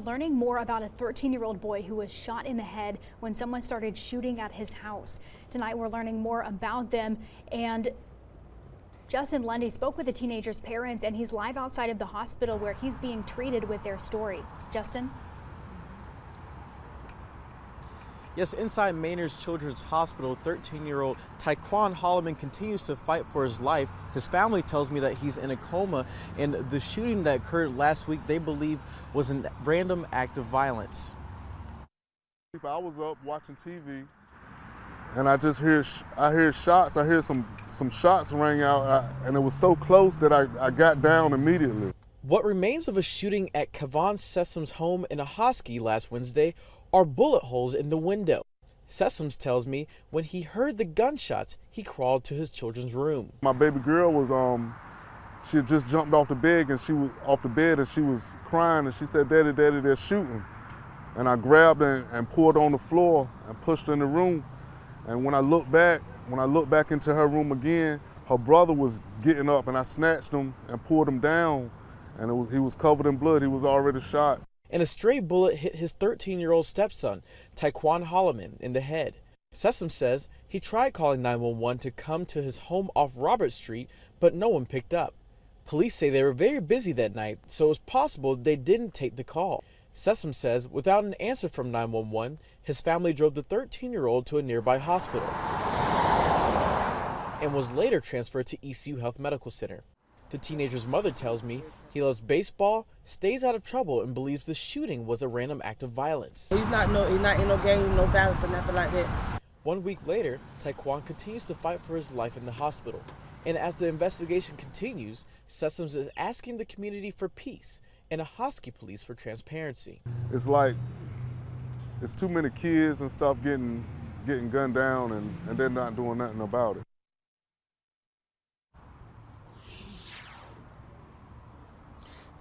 learning more about a 13-year-old boy who was shot in the head when someone started shooting at his house. Tonight we're learning more about them, and Justin Lundy spoke with the teenager's parents, and he's live outside of the hospital where he's being treated with their story. Justin? Yes, inside Maynard's Children's Hospital, 13-year-old Taekwon Holloman continues to fight for his life. His family tells me that he's in a coma, and the shooting that occurred last week they believe was a random act of violence. I was up watching TV, and I just hear shots. I hear some shots ring out, and it was so close that I got down immediately. What remains of a shooting at Kevon Sessoms' home in Ahoskie last Wednesday are bullet holes in the window. Sessoms tells me when he heard the gunshots, he crawled to his children's room. My baby girl was she had just jumped off the bed, and she was crying, and she said, "Daddy, Daddy, they're shooting." And I grabbed her and pulled her on the floor and pushed her in the room. And when I looked back into her room again, her brother was getting up, and I snatched him and pulled him down, and he was covered in blood. He was already shot. And a stray bullet hit his 13-year-old stepson, Taekwon Holloman, in the head. Sessoms says he tried calling 911 to come to his home off Robert Street, but no one picked up. Police say they were very busy that night, so it was possible they didn't take the call. Sessoms says without an answer from 911, his family drove the 13-year-old to a nearby hospital and was later transferred to ECU Health Medical Center. The teenager's mother tells me he loves baseball, stays out of trouble, and believes the shooting was a random act of violence. He's not in no game, no violence or nothing like that. 1 week later, Taekwon continues to fight for his life in the hospital. And as the investigation continues, Sessoms is asking the community for peace and Ahoskie police for transparency. It's like, it's too many kids and stuff getting gunned down, and they're not doing nothing about it.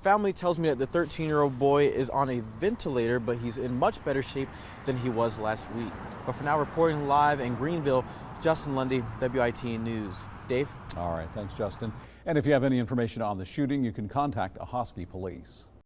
Family tells me that the 13-year-old boy is on a ventilator, but he's in much better shape than he was last week. But for now, reporting live in Greenville, Justin Lundy, WITN News. Dave? All right, thanks, Justin. And if you have any information on the shooting, you can contact Ahoskie Police.